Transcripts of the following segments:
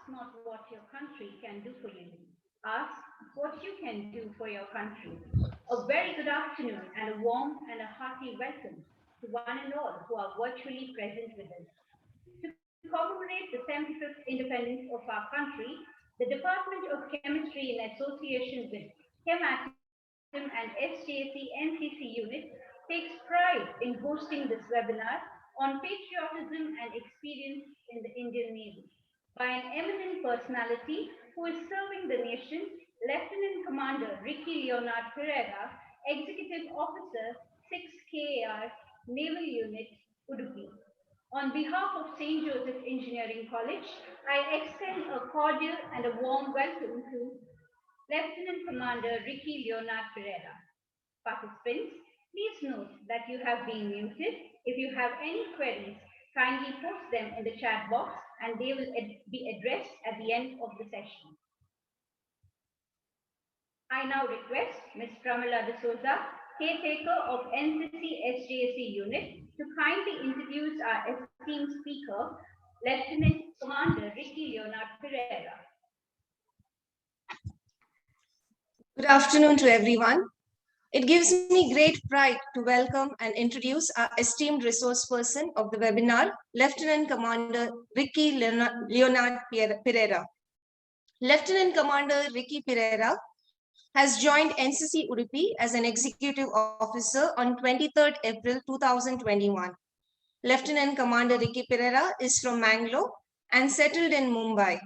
not what your country can do for you. Ask what you can do for your country. A very good afternoon and a warm and a hearty welcome to one and all who are virtually present with us. To commemorate the 75th independence of our country, the Department of Chemistry in association with Chematim and SJC NCC unit takes pride in hosting this webinar on patriotism and experience in the Indian Navy by an eminent personality who is serving the nation, Lieutenant Commander Ricky Leonard Pereira, Executive Officer 6KAR Naval Unit, Udupi. On behalf of St. Joseph Engineering College, I extend a cordial and a warm welcome to Lieutenant Commander Ricky Leonard Pereira. Participants, please note that you have been muted. If you have any queries, kindly post them in the chat box and they will be addressed at the end of the session. I now request Ms. Pramila D'Souza, caretaker of NCC SJC unit, to kindly introduce our esteemed speaker, Lieutenant Commander Ricky Leonard Pereira. Good afternoon to everyone. It gives me great pride to welcome and introduce our esteemed resource person of the webinar, Lieutenant Commander Ricky Leonard Pereira. Lieutenant Commander Ricky Pereira has joined NCC Udupi as an executive officer on 23rd April 2021. Lieutenant Commander Ricky Pereira is from Mangalore and settled in Mumbai.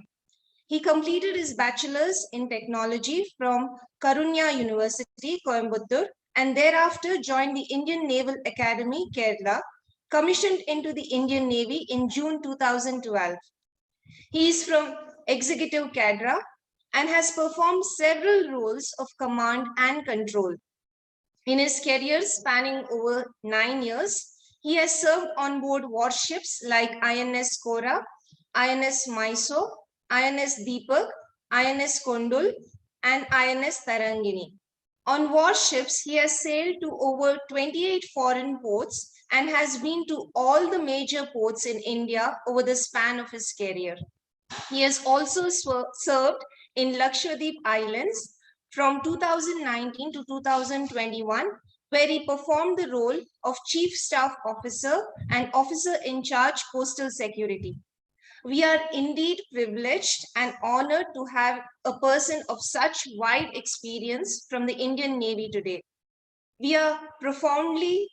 He completed his bachelor's in technology from Karunya University, Coimbatore, and thereafter joined the Indian Naval Academy, Kerala, commissioned into the Indian Navy in June 2012. He is from Executive Cadre and has performed several roles of command and control. In his career spanning over 9 years, he has served on board warships like INS Kora, INS Mysore, INS Deepak, INS Kondul, and INS Tarangini. On warships, he has sailed to over 28 foreign ports and has been to all the major ports in India over the span of his career. He has also served in Lakshadweep Islands from 2019 to 2021, where he performed the role of Chief Staff Officer and Officer in Charge Coastal Security. We are indeed privileged and honored to have a person of such wide experience from the Indian Navy today. We are profoundly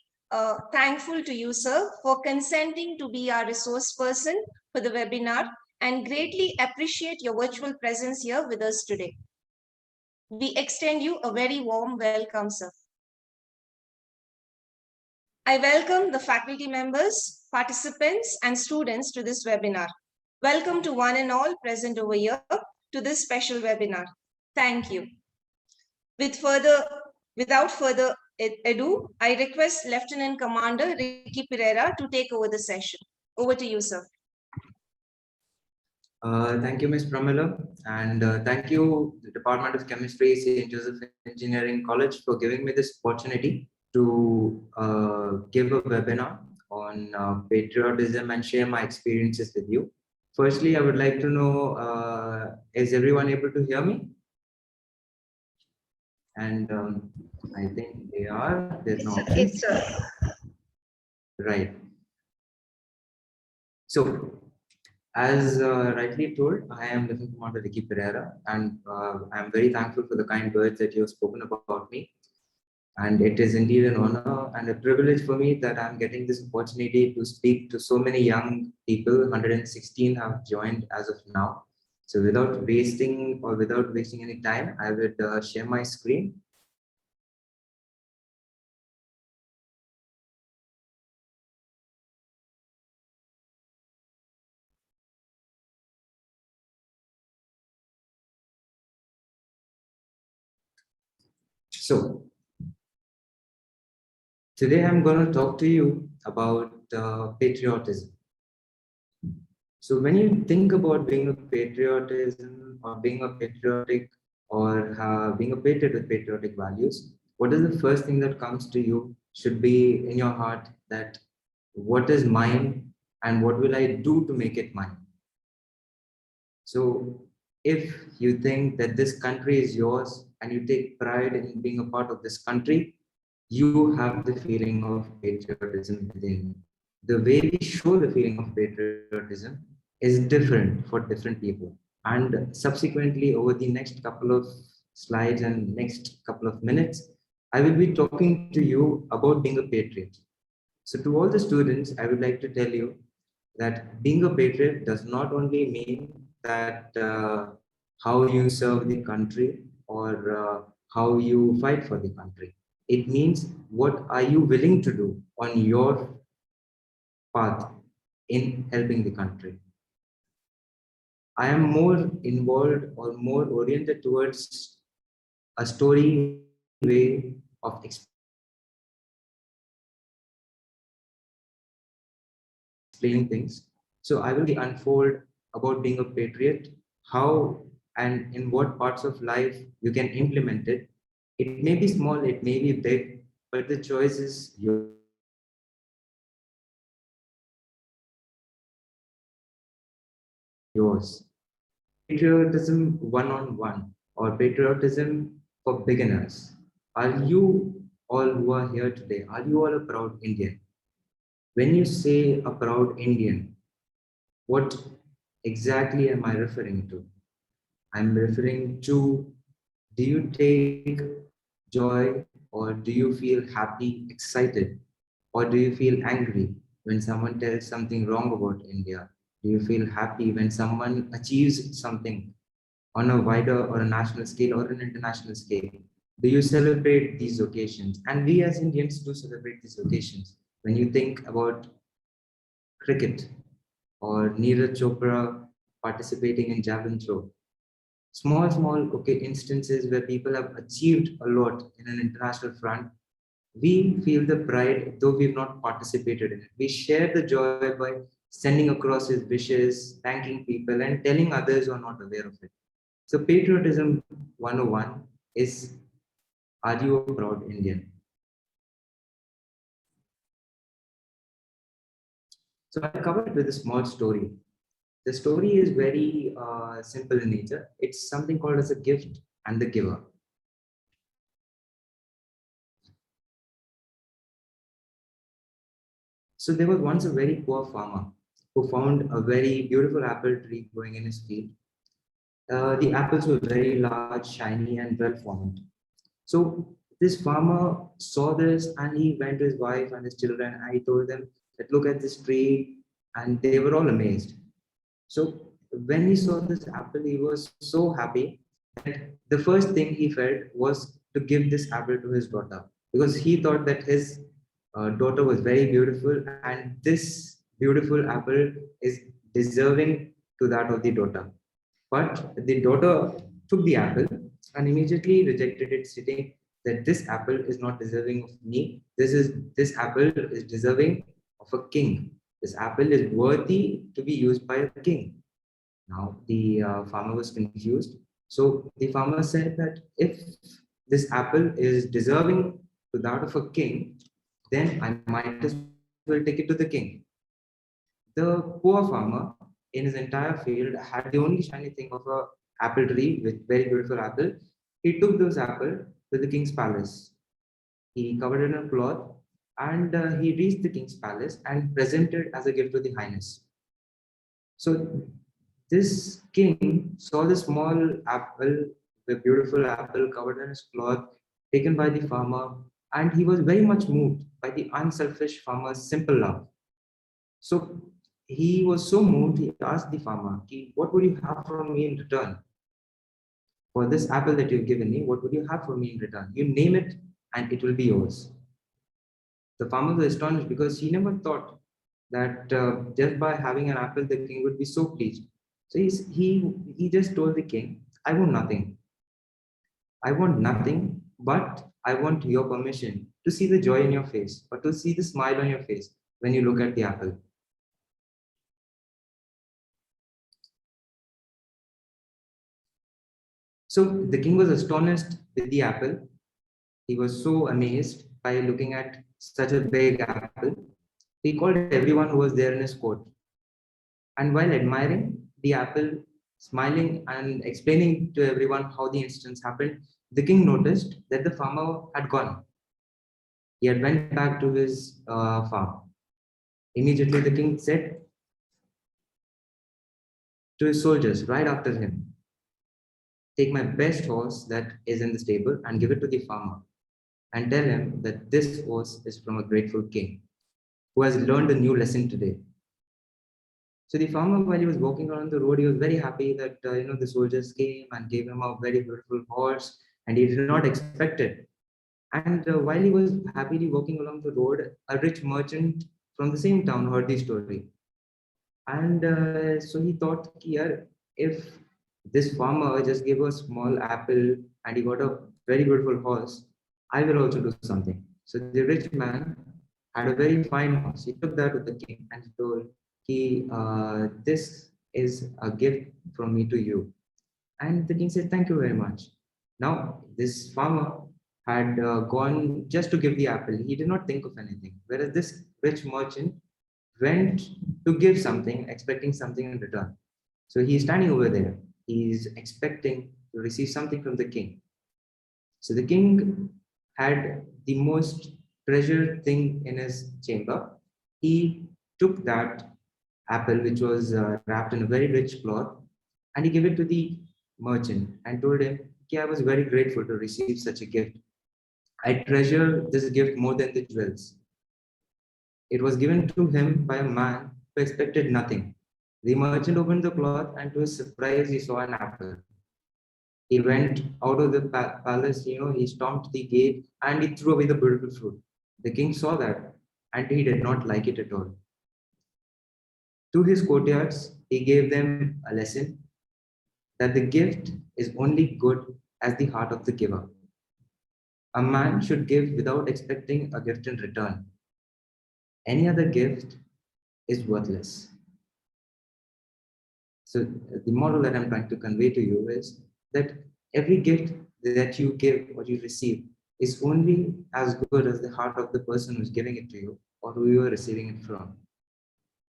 thankful to you, sir, for consenting to be our resource person for the webinar and greatly appreciate your virtual presence here with us today. We extend you a very warm welcome, sir. I welcome the faculty members, participants, and students to this webinar. Welcome to one and all present over here to this special webinar. Thank you. Without further ado, I request Lieutenant Commander Ricky Pereira to take over the session. Over to you, sir. Thank you, Ms. Pramila, and thank you, the Department of Chemistry, St. Joseph Engineering College, for giving me this opportunity to give a webinar on patriotism and share my experiences with you. Firstly, I would like to know, is everyone able to hear me? And I think they are. There's no option. Yes, sir. Right. So, as rightly told, I am Lieutenant Commander Ricky Pereira, and I'm very thankful for the kind words that you have spoken about me. And it is indeed an honor and a privilege for me that I'm getting this opportunity to speak to so many young people. 116 have joined as of now. So without wasting any time, I would share my screen. So today I'm going to talk to you about patriotism. So when you think about being a patriotism or being a patriotic or being a patriot with patriotic values, what is the first thing that comes to you should be in your heart, that what is mine and what will I do to make it mine? So if you think that this country is yours and you take pride in being a part of this country, you have the feeling of patriotism within you. The way we show the feeling of patriotism is different for different people. And subsequently, over the next couple of slides and next couple of minutes, I will be talking to you about being a patriot. So, to all the students, I would like to tell you that being a patriot does not only mean that how you serve the country or how you fight for the country. It means what are you willing to do on your path in helping the country. I am more involved or more oriented towards a story way of explaining things. So I will be unfold about being a patriot, how and in what parts of life you can implement it. It may be small, it may be big, but the choice is yours. Patriotism one on one. Or patriotism for beginners. Are you all who are here today? Are you all a proud Indian? When you say a proud Indian, what exactly am I referring to? I'm referring to, do you take joy or do you feel happy, excited, or do you feel angry when someone tells something wrong about India? Do you feel happy when someone achieves something on a wider or a national scale or an international scale? Do you celebrate these occasions? And we as Indians do celebrate these occasions. When you think about cricket or Neeraj Chopra participating in javelin throw, small okay instances where people have achieved a lot in an international front, we feel the pride though we've not participated in it. We share the joy by sending across his wishes, thanking people and telling others who are not aware of it. So patriotism 101 is, are you a proud Indian? So I'll cover it with a small story. The story is very simple in nature. It's something called as a gift and the giver. So there was once a very poor farmer who found a very beautiful apple tree growing in his field. The apples were very large, shiny, and well formed. So this farmer saw this and he went to his wife and his children and he told them that look at this tree, and they were all amazed. So when he saw this apple, he was so happy that the first thing he felt was to give this apple to his daughter, because he thought that his daughter was very beautiful and this beautiful apple is deserving to that of the daughter. But the daughter took the apple and immediately rejected it, stating that this apple is not deserving of me. This apple is deserving of a king. This apple is worthy to be used by a king. Now the farmer was confused. So the farmer said that if this apple is deserving to that of a king, then I might as well take it to the king. The poor farmer in his entire field had the only shiny thing of a apple tree with very beautiful apple. He took those apple to the king's palace. He covered it in a cloth and he reached the king's palace and presented as a gift to the highness. So this king saw the small apple, the beautiful apple covered in his cloth, taken by the farmer, and he was very much moved by the unselfish farmer's simple love. So he was so moved, he asked the farmer, what would you have from me in return? For this apple that you've given me, what would you have for me in return? You name it and it will be yours. The farmer was astonished because he never thought that just by having an apple, the king would be so pleased. So he just told the king, I want nothing. I want nothing, but I want your permission to see the joy in your face or to see the smile on your face when you look at the apple. So the king was astonished with the apple. He was so amazed by looking at such a big apple. He called everyone who was there in his court. And while admiring the apple, Smiling and explaining to everyone how the incidents happened, the king noticed that the farmer had gone. He had went back to his farm. Immediately, the king said to his soldiers right after him, "Take my best horse that is in the stable and give it to the farmer, and tell him that this horse is from a grateful king who has learned a new lesson today." So the farmer, while he was walking around the road, he was very happy that the soldiers came and gave him a very beautiful horse, and he did not expect it. And while he was happily walking along the road, a rich merchant from the same town heard the story, and so he thought, "Yeah, if this farmer just gave a small apple and he got a very beautiful horse, I will also do something." So the rich man had a very fine horse. He took that to the king and he told, "This is a gift from me to you." And the king said, "Thank you very much." Now, this farmer had gone just to give the apple. He did not think of anything. Whereas this rich merchant went to give something, expecting something in return. So he's standing over there. He's expecting to receive something from the king. So the king had the most treasured thing in his chamber. He took that apple, which was wrapped in a very rich cloth, and he gave it to the merchant and told him, "Okay, I was very grateful to receive such a gift. I treasure this gift more than the jewels." It was given to him by a man who expected nothing. The merchant opened the cloth, and to his surprise, he saw an apple. He went out of the palace, he stomped the gate and he threw away the beautiful fruit. The king saw that and he did not like it at all. To his courtiers, he gave them a lesson that the gift is only good as the heart of the giver. A man should give without expecting a gift in return. Any other gift is worthless. So, the moral that I'm trying to convey to you is that every gift that you give or you receive is only as good as the heart of the person who's giving it to you or who you are receiving it from.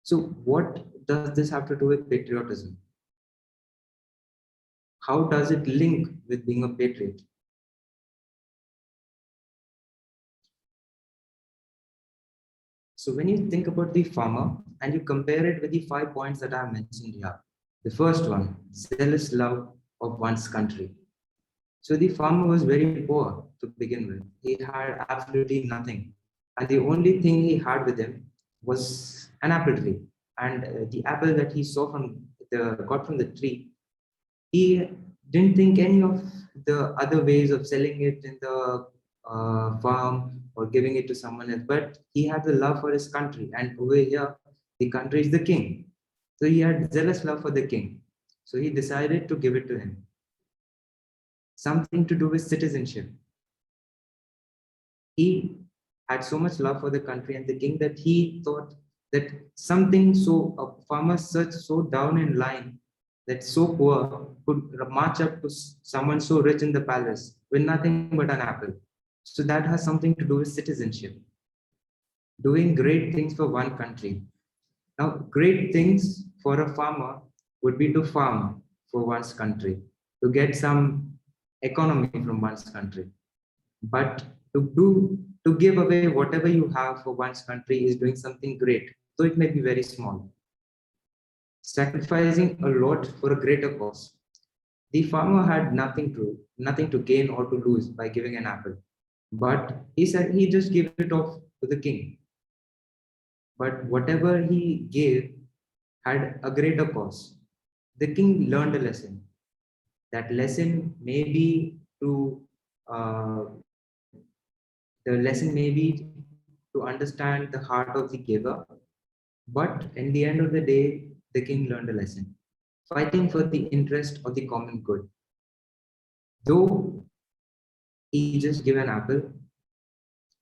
So, what does this have to do with patriotism? How does it link with being a patriot? So when you think about the farmer and you compare it with the 5 points that I have mentioned here, the first one, zealous love of one's country. So the farmer was very poor to begin with. He had absolutely nothing. And the only thing he had with him was an apple tree. And the apple that he got from the tree, he didn't think any of the other ways of selling it in the farm or giving it to someone else, but he had the love for his country, and over here the country is the king, so he had zealous love for the king, so he decided to give it to him. Something to do with citizenship. He had so much love for the country and the king that he thought that something, so a farmer such so down in line, that so poor, could march up to someone so rich in the palace with nothing but an apple. So that has something to do with citizenship. Doing great things for one country. Now, great things for a farmer would be to farm for one's country, to get some economy from one's country. But to give away whatever you have for one's country is doing something great, though it may be very small. Sacrificing a lot for a greater cause. The farmer had nothing to gain or to lose by giving an apple. But he said he just gave it off to the king. But whatever he gave had a greater cause. The king learned a lesson. That lesson may be the lesson may be to understand the heart of the giver. But in the end of the day, the king learned a lesson. Fighting for the interest of the common good. Though he just gave an apple,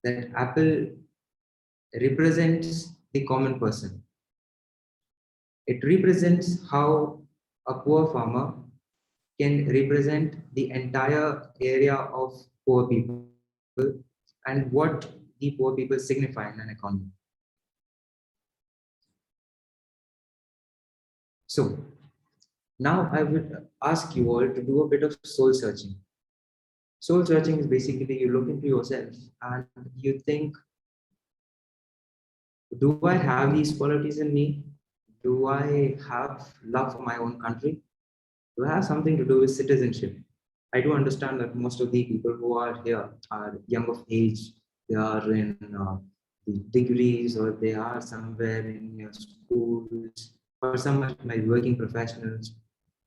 that apple represents the common person. It represents how a poor farmer can represent the entire area of poor people and what the poor people signify in an economy. So, Now I would ask you all to do a bit of soul searching. Soul searching is basically you look into yourself and you think, do I have these qualities in me? Do I have love for my own country? Do I have something to do with citizenship? I do understand that most of the people who are here are young of age. They are in the degrees, or they are somewhere in your schools, or some of my working professionals.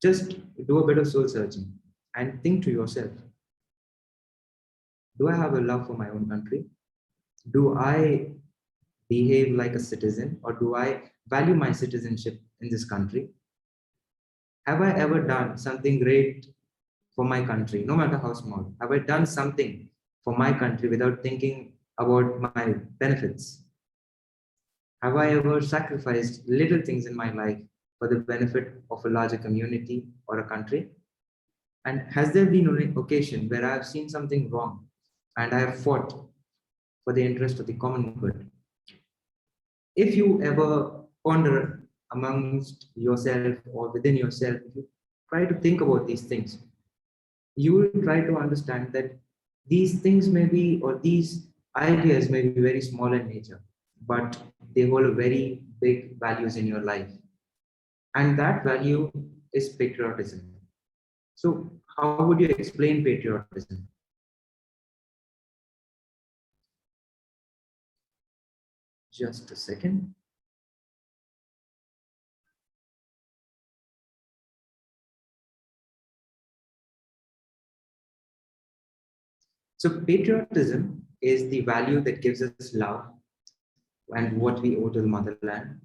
Just do a bit of soul searching and think to yourself, do I have a love for my own country? Do I behave like a citizen, or do I value my citizenship in this country? Have I ever done something great for my country, no matter how small? Have I done something for my country without thinking about my benefits? Have I ever sacrificed little things in my life for the benefit of a larger community or a country? And has there been an occasion where I have seen something wrong and I have fought for the interest of the common good? If you ever ponder amongst yourself or within yourself, if you try to think about these things, you will try to understand that these things may be, or these ideas may be very small in nature, but they hold a very big values in your life. And that value is patriotism. So, how would you explain patriotism? Just a second. So, patriotism is the value that gives us love and what we owe to the motherland.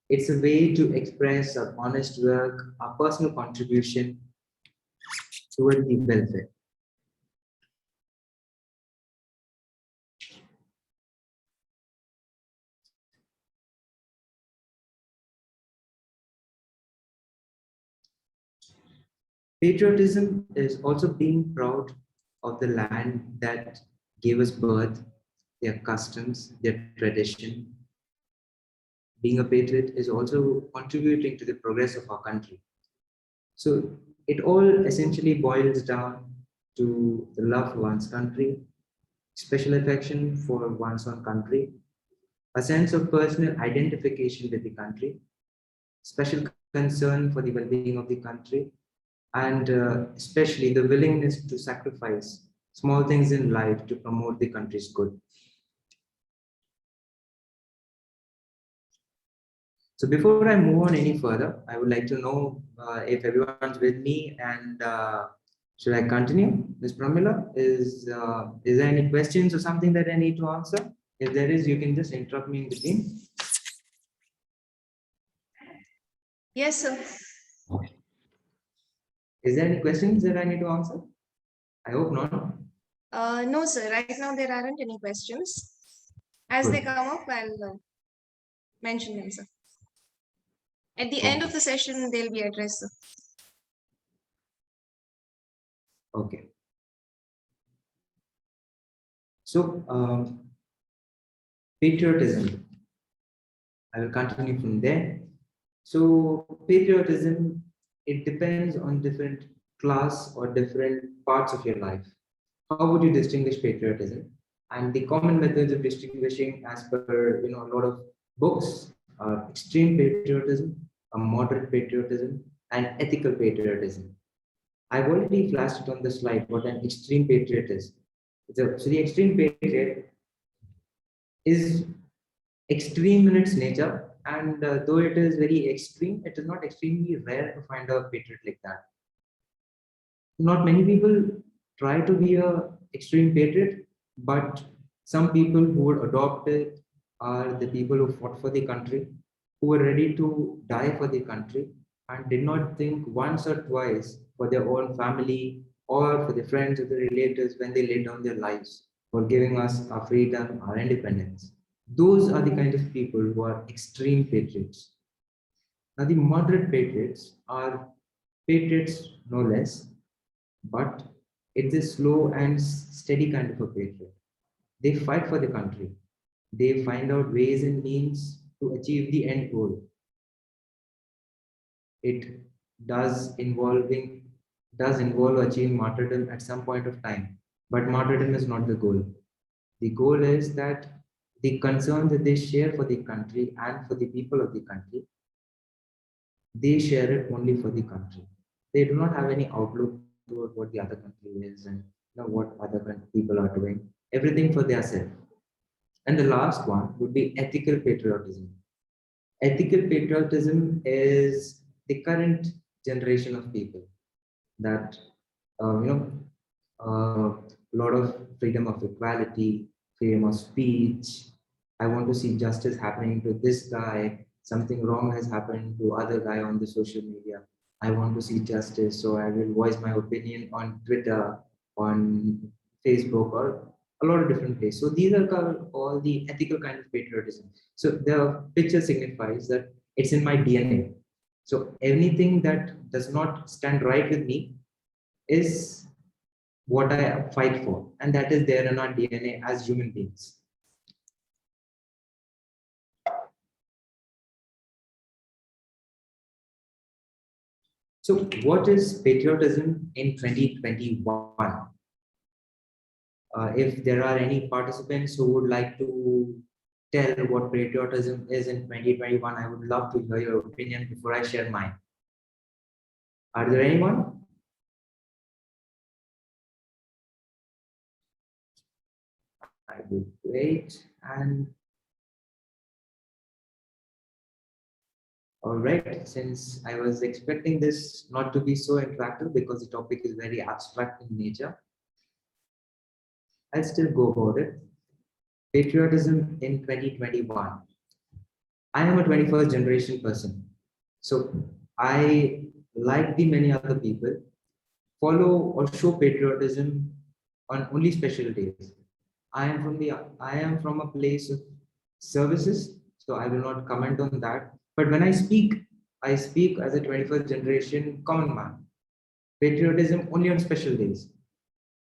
It's a way to express our honest work, our personal contribution toward the welfare. Patriotism is also being proud of the land that gave us birth, their customs, their tradition. Being a patriot is also contributing to the progress of our country. So it all essentially boils down to the love for one's country, special affection for one's own country, a sense of personal identification with the country, special concern for the well-being of the country, and especially the willingness to sacrifice small things in life to promote the country's good. So before I move on any further, I would like to know if everyone's with me, and should I continue? Ms. Pramila, is there any questions or something that I need to answer? If there is, you can just interrupt me in between. Yes, sir. Is there any questions that I need to answer? I hope not. No, sir. Right now, there aren't any questions. As they Good. come up, I'll mention them, sir. At the end of Okay. the session, they'll be addressed, sir. Okay. So, patriotism. I will continue from there. So, patriotism, it depends on different class or different parts of your life. How would you distinguish patriotism? And the common methods of distinguishing, as per a lot of books, are extreme patriotism, a moderate patriotism, and ethical patriotism. I've already flashed it on the slide what an extreme patriot is. So the extreme patriot is extreme in its nature, and though it is very extreme, it is not extremely rare to find a patriot like that. Not many people try to be a extreme patriot, but some people who would adopt it are the people who fought for the country, who were ready to die for the country, and did not think once or twice for their own family or for the friends or the relatives when they laid down their lives for giving us our freedom, our independence. Those are the kind of people who are extreme patriots. Now, the moderate patriots are patriots no less, but it's a slow and steady kind of a patriot. They fight for the country. They find out ways and means to achieve the end goal. it does involving does involve achieving martyrdom at some point of time. But martyrdom is not the goal. The goal is that the concern that they share for the country and for the people of the country, they share it only for the country. They do not have any outlook toward what the other country is and what other people are doing. Everything for their self. And the last one would be ethical patriotism. Ethical patriotism is the current generation of people that a lot of freedom of equality, freedom of speech. I want to see justice happening to this guy. Something wrong has happened to other guy on the social media. I want to see justice, so I will voice my opinion on Twitter, on Facebook, or a lot of different places. So these are all the ethical kind of patriotism. So the picture signifies that it's in my DNA. So anything that does not stand right with me is what I fight for, and that is there in our DNA as human beings. So, what is patriotism in 2021? If there are any participants who would like to tell what patriotism is in 2021, I would love to hear your opinion before I share mine. Are there anyone? I will wait. And all right, since I was expecting this not to be so interactive because the topic is very abstract in nature, I'll still go about it. Patriotism in 2021. I am a 21st generation person. So I, like the many other people, follow or show patriotism on only special days. I am from a place of services, so I will not comment on that. But when I speak as a 21st generation common man. Patriotism only on special days.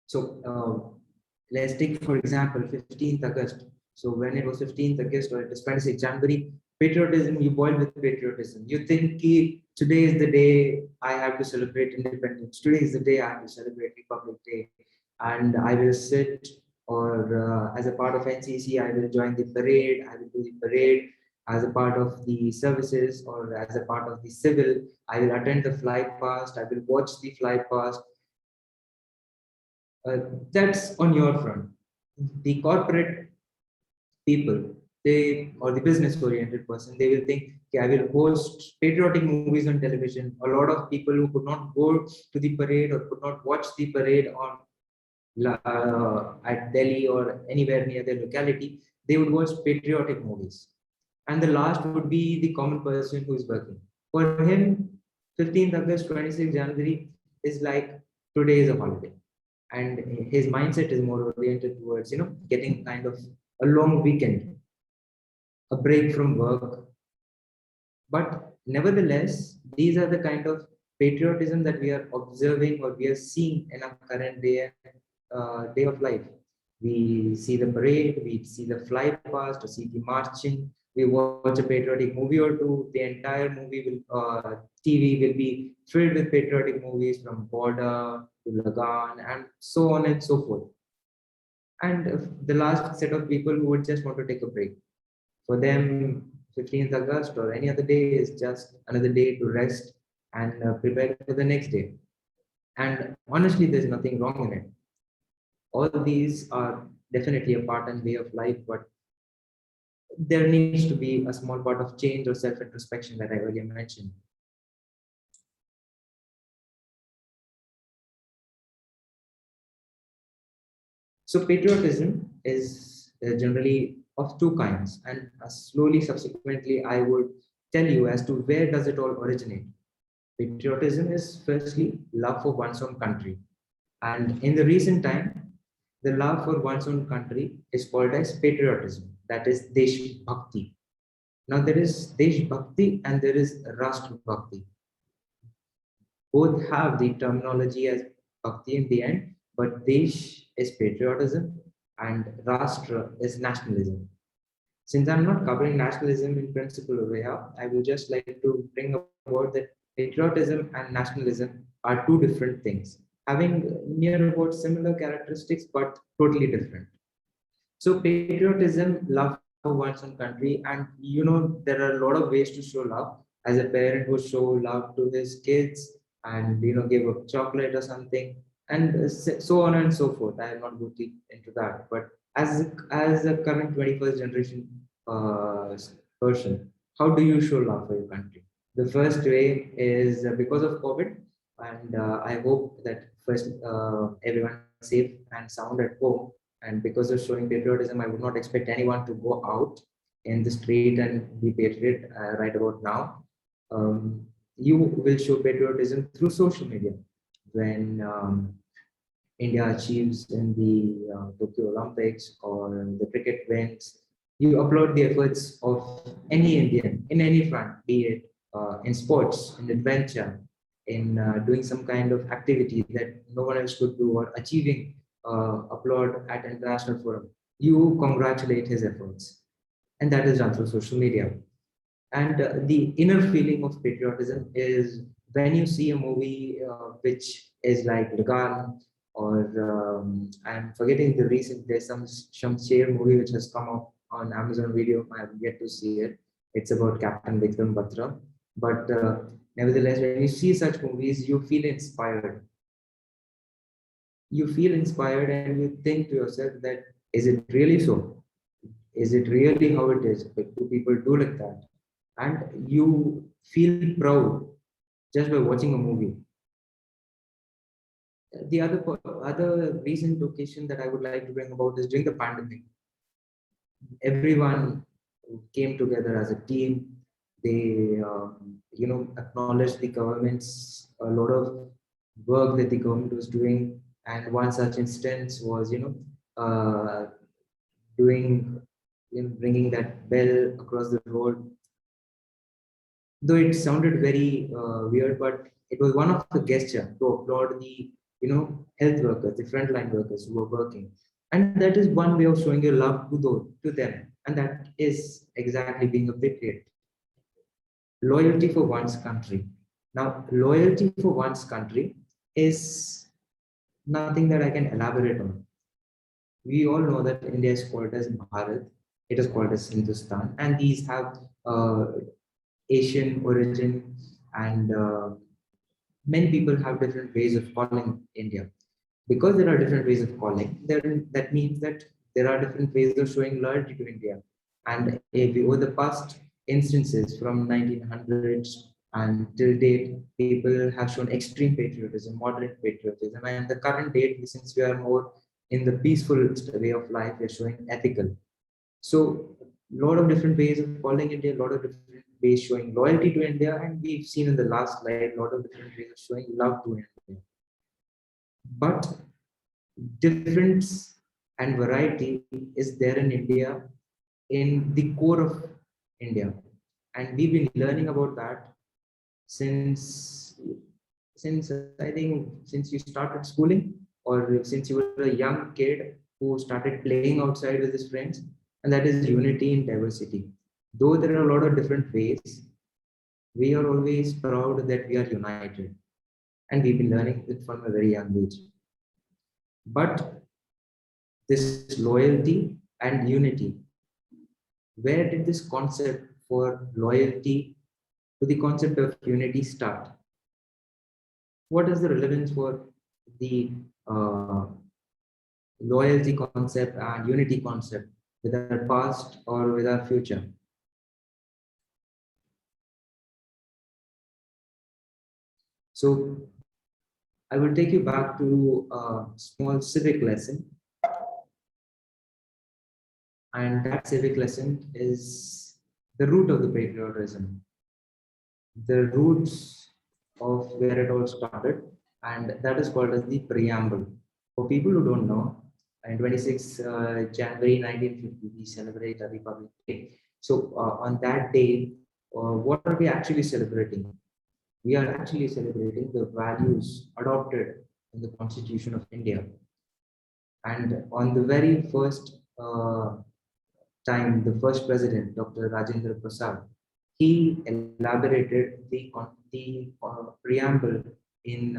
So let's take for example 15th August. So when it was 15th August or it was 26th January, patriotism, you boil with patriotism. You think today is the day I have to celebrate independence. Today is the day I have to celebrate Republic Day, and I will sit or as a part of NCC, I will join the parade. I will do the parade as a part of the services or as a part of the civil. I will attend the fly past. I will watch the fly past. That's on your front. The corporate people, they or the business oriented person, they will think, okay, I will host patriotic movies on television. A lot of people who could not go to the parade or could not watch the parade on at Delhi or anywhere near their locality, they would watch patriotic movies. And the last would be the common person who is working. For him, 15th August, 26th January is like today is a holiday. And his mindset is more oriented towards, getting kind of a long weekend, a break from work. But nevertheless, these are the kind of patriotism that we are observing or we are seeing in our current day of life. We see the parade, we see the fly past, or see the marching. We watch a patriotic movie or two. The entire TV will be filled with patriotic movies from Border to Lagan and so on and so forth. And the last set of people who would just want to take a break. For them, 15th August or any other day is just another day to rest and prepare for the next day. And honestly, there's nothing wrong in it. All these are definitely a part and way of life, but there needs to be a small part of change or self-introspection that I earlier mentioned. So patriotism is generally of two kinds, and slowly subsequently I would tell you as to where does it all originate. Patriotism is firstly love for one's own country, and in the recent time, the love for one's own country is called as patriotism, that is Desh Bhakti. Now there is Desh Bhakti and there is Rashtra Bhakti. Both have the terminology as Bhakti in the end, but Desh is patriotism and Rashtra is nationalism. Since I'm not covering nationalism in principle over here, I would just like to bring about that patriotism and nationalism are two different things, having near about similar characteristics but totally different. So patriotism, love for one's own country, and there are a lot of ways to show love. As a parent would show love to his kids, and give a chocolate or something, and so on and so forth. I am not going deep into that, but as a current 21st generation person, how do you show love for your country? The first way is because of COVID, and I hope that first everyone is safe and sound at home. And because of showing patriotism, I would not expect anyone to go out in the street and be patriot right about now. You will show patriotism through social media. When India achieves in the Tokyo Olympics or the cricket wins, you applaud the efforts of any Indian in any front, be it in sports, in adventure, in doing some kind of activity that no one else could do, or achieving applaud at international forum. You congratulate his efforts, and that is done through social media. And the inner feeling of patriotism is when you see a movie which is like Lagan, or I'm forgetting the recent, there's some Shamsher movie which has come up on Amazon Video. I have yet to see it. It's about Captain Vikram Batra. But nevertheless, when you see such movies, you feel inspired. You feel inspired and you think to yourself that, is it really so? Is it really how it is? Like, do people do like that? And you feel proud just by watching a movie. The other recent occasion that I would like to bring about is during the pandemic. Everyone came together as a team. They acknowledged the government's a lot of work that the government was doing, and one such instance was doing bringing that bell across the road. Though it sounded very weird, but it was one of the gesture to applaud the health workers, the frontline workers who were working, and that is one way of showing your love to them, and that is exactly being a patriot. Loyalty for one's country. Now, loyalty for one's country is nothing that I can elaborate on. We all know that India is called as Bharat, it is called as Hindustan, and these have Asian origin, and many people have different ways of calling India. Because there are different ways of calling, then that means that there are different ways of showing loyalty to India. And if over the past instances from 1900s and till date, people have shown extreme patriotism, moderate patriotism, and the current date, since we are more in the peaceful way of life, we are showing ethical. So a lot of different ways of calling India, a lot of different ways showing loyalty to India, and we've seen in the last slide a lot of different ways of showing love to India. But difference and variety is there in India, in the core of India, and we've been learning about that since I think since you started schooling, or since you were a young kid who started playing outside with his friends, and that is unity in diversity. Though there are a lot of different ways, we are always proud that we are united, and we've been learning it from a very young age. But this loyalty and unity, where did this concept for loyalty to the concept of unity start? What is the relevance for the loyalty concept and unity concept with our past or with our future? So I will take you back to a small civic lesson, and that civic lesson is the root of the patriotism, the roots of where it all started, and that is called as the preamble. For people who don't know, on 26 January 1950, we celebrate a Republic Day. So on that day, what are we actually celebrating? We are actually celebrating the values adopted in the Constitution of India. And on the very first time, the first president, Dr. Rajendra Prasad, he elaborated the preamble in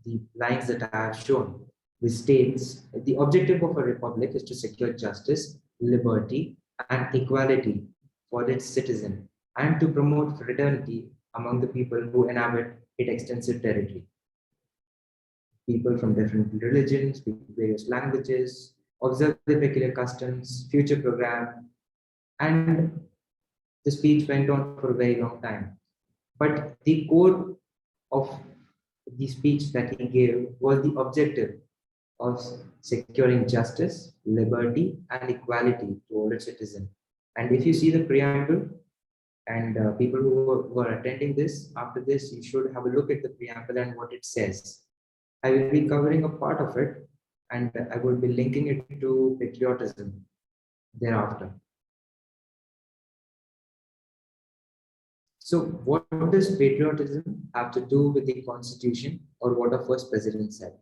the lines that I have shown, which states the objective of a republic is to secure justice, liberty, and equality for its citizen, and to promote fraternity among the people who inhabit its extensive territory. People from different religions, speak various languages, observe their peculiar customs, future program, and the speech went on for a very long time. But the core of the speech that he gave was the objective of securing justice, liberty, and equality to all its citizens. And if you see the preamble, and people who are attending this, after this, you should have a look at the preamble and what it says. I will be covering a part of it, and I will be linking it to patriotism thereafter. So what does patriotism have to do with the constitution or what our first president said?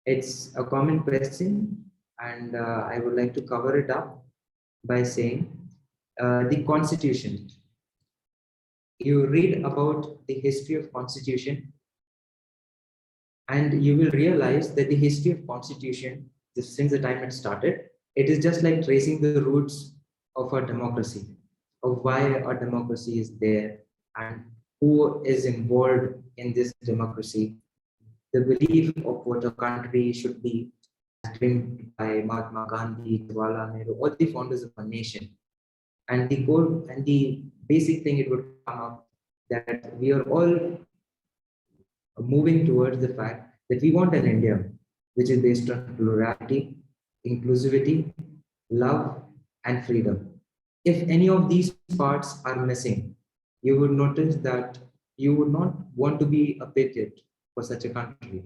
It's a common question, and I would like to cover it up by saying the constitution. You read about the history of constitution and you will realize that the history of constitution, since the time it started, it is just like tracing the roots of our democracy, of why our democracy is there and who is involved in this democracy, the belief of what a country should be, as dreamed by Mahatma Gandhi, Jawaharlal Nehru, all the founders of a nation. And the core and the basic thing it would come up that we are all moving towards the fact that we want an India which is based on plurality, inclusivity, love, and freedom. If any of these parts are missing, you would notice that you would not want to be a patriot for such a country.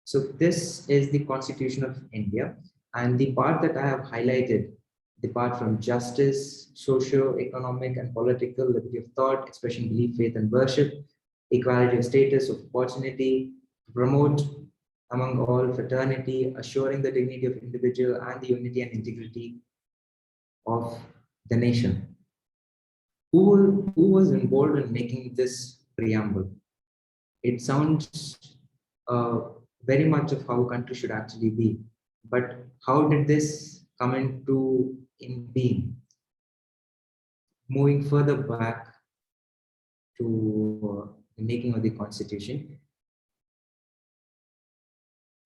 So this is the Constitution of India, and the part that I have highlighted, the part from justice, socio-economic and political, liberty of thought, expression, belief, faith, and worship, equality of status, of opportunity, promote among all fraternity, assuring the dignity of individual and the unity and integrity of the nation. Who was involved in making this preamble? It sounds very much of how a country should actually be. But how did this come into in being? Moving further back to the making of the constitution,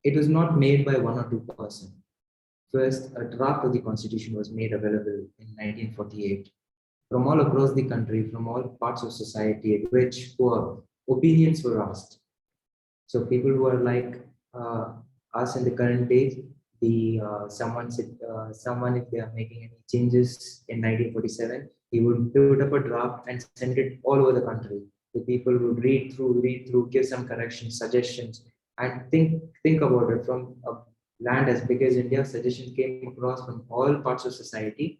it was not made by one or two persons. First, a draft of the constitution was made available in 1948 from all across the country, from all parts of society, at which opinions were asked. So people who are like us in the current days, someone if they are making any changes in 1947, he would put up a draft and send it all over the country. The people would read through, give some corrections, suggestions, and think about it. From a land as big as India, suggestions came across from all parts of society,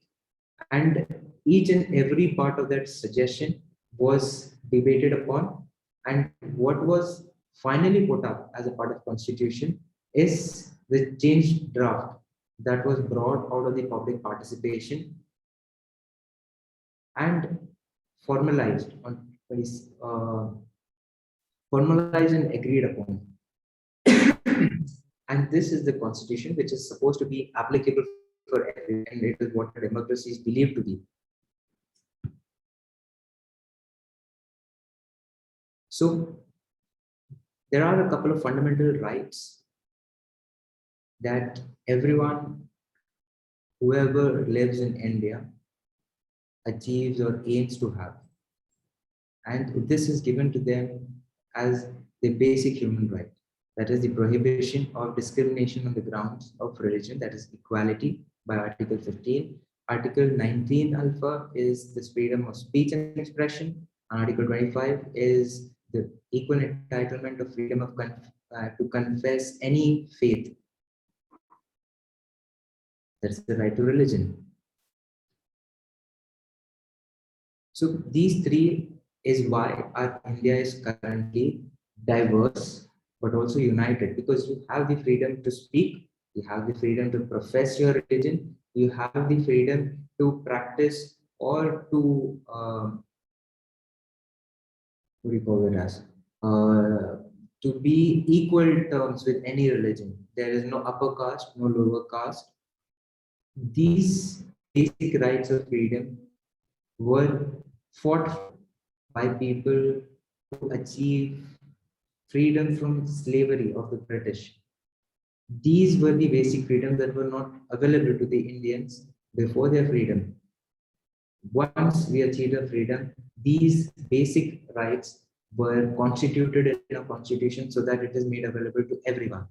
and each and every part of that suggestion was debated upon, and what was finally put up as a part of constitution is the changed draft that was brought out of the public participation and formalized formalized and agreed upon. And this is the constitution which is supposed to be applicable for everyone, and it is what democracy is believed to be. So there are a couple of fundamental rights that everyone, whoever lives in India, achieves or aims to have. And this is given to them as the basic human right. That is the prohibition of discrimination on the grounds of religion, that is equality by Article 15. Article 19 alpha is the freedom of speech and expression. Article 25 is the equal entitlement of freedom of to confess any faith. That's the right to religion. So these three is why our India is currently diverse, but also united, because you have the freedom to speak, You have the freedom to profess your religion. You have the freedom to practice or to what do you call it as? To be equal terms with any religion. There is no upper caste, no lower caste. These basic rights of freedom were fought for by people to achieve freedom from slavery of the British. These were the basic freedoms that were not available to the Indians before their freedom. Once we achieved our freedom, these basic rights were constituted in a constitution so that it is made available to everyone.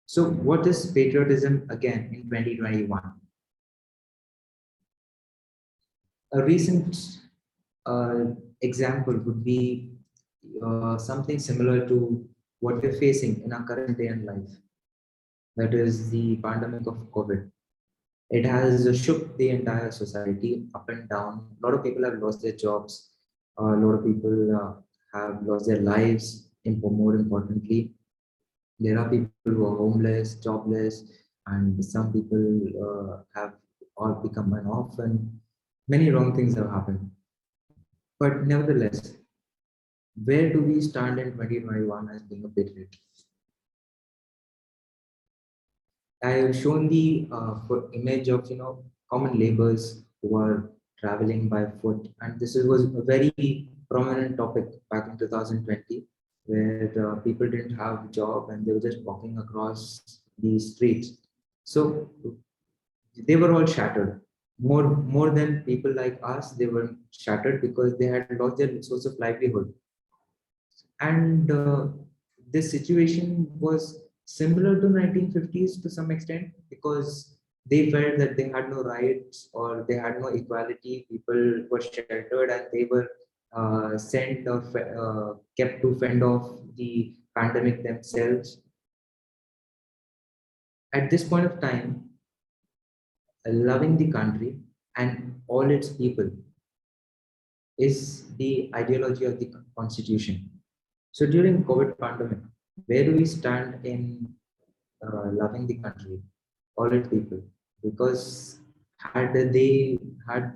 So, what is patriotism again in 2021? A recent uh, example would be something similar to what we're facing in our current day and life. That is the pandemic of COVID. It has shook the entire society up and down. A lot of people have lost their jobs. A lot of people have lost their lives. More importantly, there are people who are homeless, jobless, and some people have all become an orphan. Many wrong things have happened. But nevertheless, where do we stand in 2021 as being a patriot? I have shown the image of common laborers who are traveling by foot, and was a very prominent topic back in 2020, where people didn't have a job and they were just walking across the streets. So they were all shattered. More than people like us, they were shattered because they had lost their source of livelihood. And this situation was similar to 1950s to some extent because they felt that they had no rights or they had no equality. People were sheltered and they were sent or kept to fend off the pandemic themselves. At this point of time, loving the country and all its people is the ideology of the constitution. So during COVID pandemic, where do we stand in loving the country, all its people? Because had they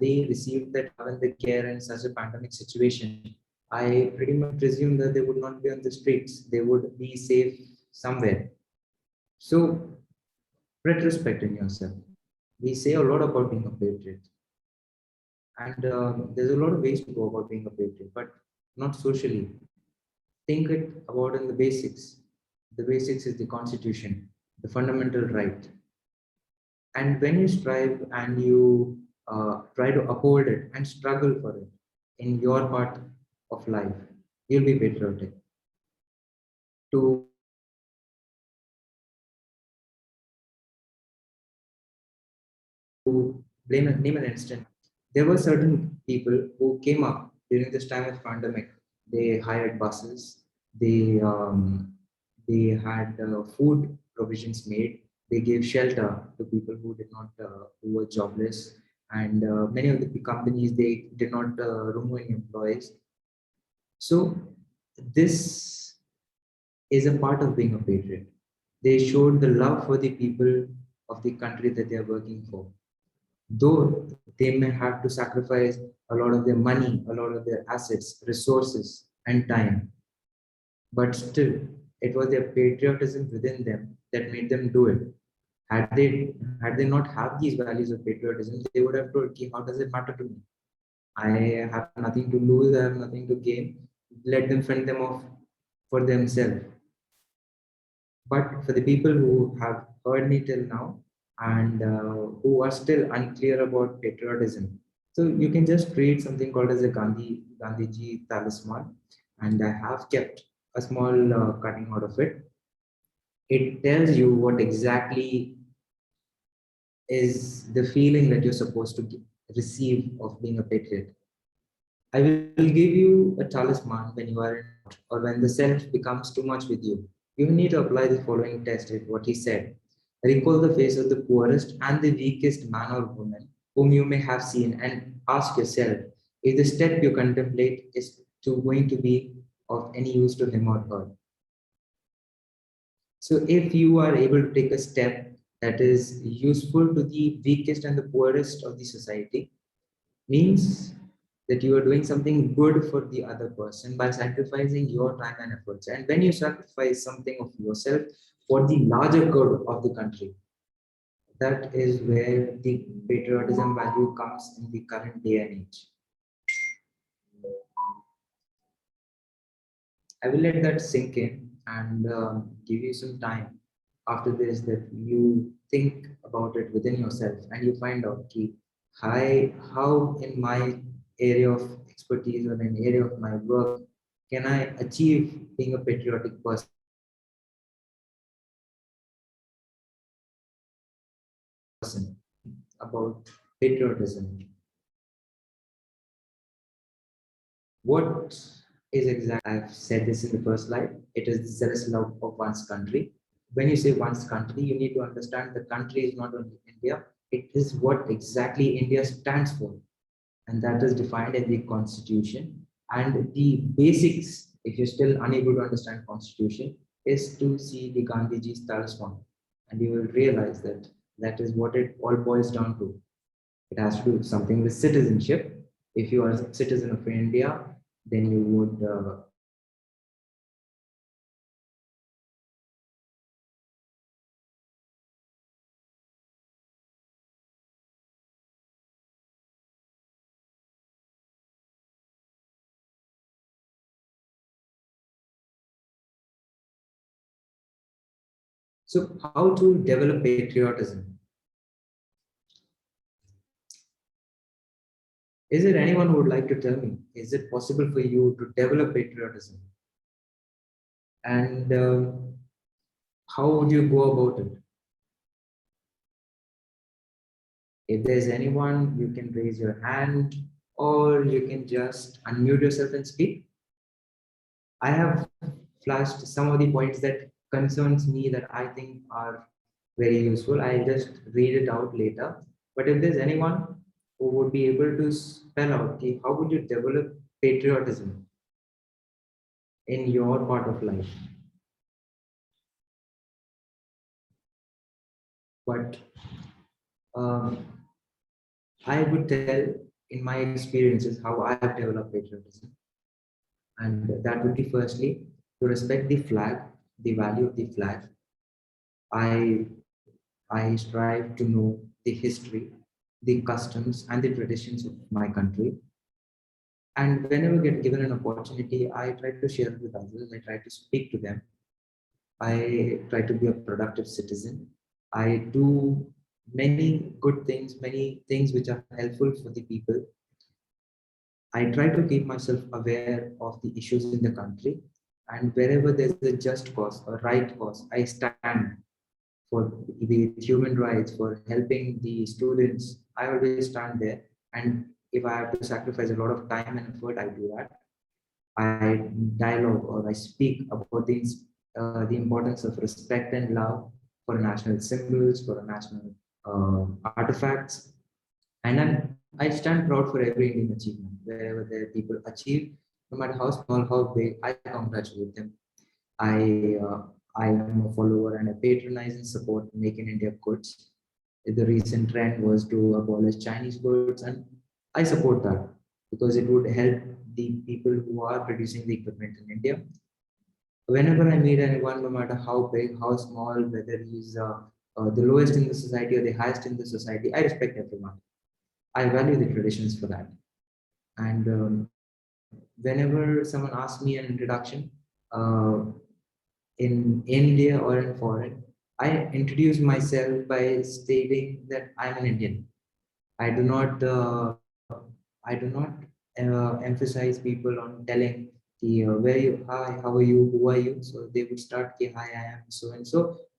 received that love and the care in such a pandemic situation, I pretty much presume that they would not be on the streets. They would be safe somewhere. So retrospect in yourself. We say a lot about being a patriot, and there's a lot of ways to go about being a patriot, but not socially. Think it about in the basics. The basics is the constitution, the fundamental right. And when you strive and you try to uphold it and struggle for it in your part of life, you'll be patriotic. To name an instant, there were certain people who came up during this time of pandemic. They hired buses. They had food provisions made. They gave shelter to people who did not who were jobless, and many of the companies they did not remove any employees. So this is a part of being a patriot. They showed the love for the people of the country that they are working for, though they may have to sacrifice a lot of their money, a lot of their assets, resources, and time. But still, it was their patriotism within them that made them do it. Had they not have these values of patriotism, they would have told, "Ki, how does it matter to me? I have nothing to lose, I have nothing to gain. Let them fend them off for themselves." But for the people who have heard me till now and who are still unclear about patriotism, so you can just create something called as a Gandhiji talisman, and I have kept a small cutting out of it. It tells you what exactly is the feeling that you're supposed to receive of being a patriot. I will give you a talisman when you are in doubt or when the self becomes too much with you. You need to apply the following test is what he said. Recall the face of the poorest and the weakest man or woman whom you may have seen and ask yourself if the step you contemplate is going to be of any use to him or her. So if you are able to take a step that is useful to the weakest and the poorest of the society, means that you are doing something good for the other person by sacrificing your time and efforts. And when you sacrifice something of yourself for the larger good of the country, that is where the patriotism value comes in the current day and age. I will let that sink in and give you some time after this that you think about it within yourself and you find out ki, how in my area of expertise or in an area of my work can I achieve being a patriotic person. About patriotism. What is exactly, I've said this in the first slide, it is the zealous love of one's country. When you say one's country, you need to understand the country is not only India, it is what exactly India stands for. And that is defined in the constitution. And the basics, if you're still unable to understand constitution, is to see the Gandhiji's talisman. And you will realize that that is what it all boils down to. It has to do something with citizenship. If you are a citizen of India, then you would so how to develop patriotism? Is there anyone who would like to tell me, is it possible for you to develop patriotism? And how would you go about it? If there's anyone, you can raise your hand or you can just unmute yourself and speak. I have flashed some of the points that concerns me that I think are very useful. I'll just read it out later. But if there's anyone who would be able to spell out, okay, how would you develop patriotism in your part of life? But um, I would tell in my experiences how I have developed patriotism. And that would be firstly to respect the flag, the value of the flag. I I strive to know the history, the customs, and the traditions of my country. And whenever get given an opportunity, I try to share it with others. I try to speak to them. I try to be a productive citizen. I do many good things, many things which are helpful for the people. I try to keep myself aware of the issues in the country. And wherever there's a just cause, a right cause, I stand for the human rights, for helping the students. I always stand there. And if I have to sacrifice a lot of time and effort, I do that. I dialogue or I speak about the importance of respect and love for national symbols, for national artifacts. And I stand proud for every Indian achievement. Wherever the people achieve, no matter how small, how big, I congratulate them. I uh, I am a follower and I patronize and support Make in India goods. The recent trend was to abolish Chinese goods, and I support that because it would help the people who are producing the equipment in India. Whenever I meet anyone, no matter how big, how small, whether he's the lowest in the society or the highest in the society, I respect everyone. I value the traditions for that. And whenever someone asks me an introduction, uh, in India or in foreign, I introduce myself by stating that I'm an Indian. I do not emphasize people on telling the where you, hi, how are you, who are you. So they would start, okay, hi, I am so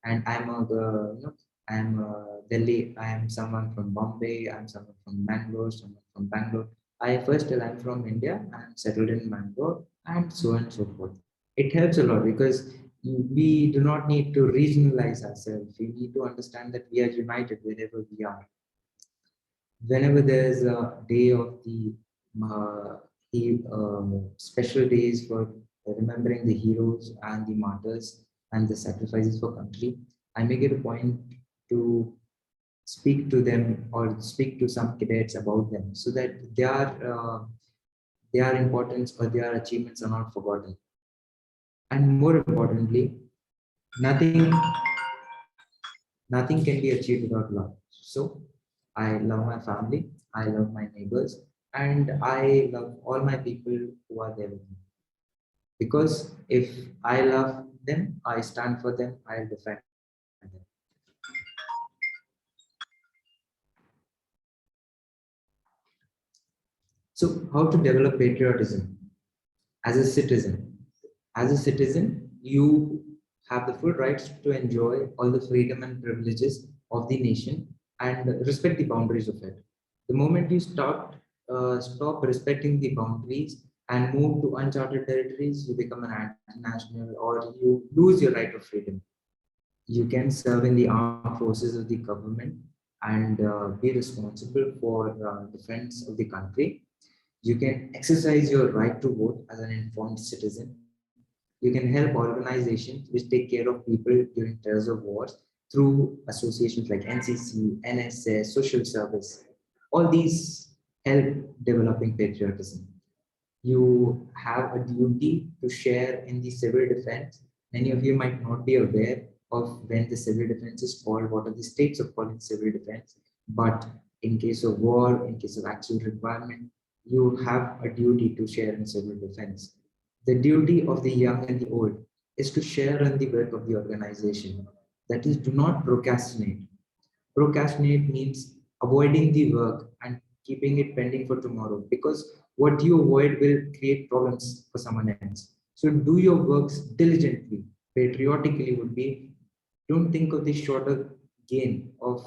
and I'm a I'm Delhi. I am someone from Bombay. I'm someone from Bangalore. Someone from Bangalore. I first tell I'm from India. I'm settled in Bangalore, and so on and so forth. It helps a lot because we do not need to regionalize ourselves. We need to understand that we are united wherever we are. Whenever there's a day of the uh, special days for remembering the heroes and the martyrs, and the sacrifices for country, I make it a point to speak to them or speak to some cadets about them so that their importance or their achievements are not forgotten. And more importantly, nothing nothing can be achieved without love. So I love my family, I love my neighbors, and I love all my people who are there with me. Because if I love them, I stand for them, I'll defend them. So, how to develop patriotism as a citizen? As a citizen, you have the full rights to enjoy all the freedom and privileges of the nation and respect the boundaries of it. The moment you stop respecting the boundaries and move to uncharted territories, you become an anti-national or you lose your right of freedom. You can serve in the armed forces of the government and be responsible for defense of the country. You can exercise your right to vote as an informed citizen. You can help organizations which take care of people during terrorist wars through associations like NCC, NSS, social service. All these help developing patriotism. You have a duty to share in the civil defense. Many of you might not be aware of when the civil defense is called, what are the states of calling civil defense. But in case of war, in case of actual requirement, you have a duty to share in civil defense. The duty of the young and the old is to share in the work of the organization. That is, do not procrastinate. Procrastinate means avoiding the work and keeping it pending for tomorrow because what you avoid will create problems for someone else. So do your works diligently, patriotically would be, don't think of the shorter gain of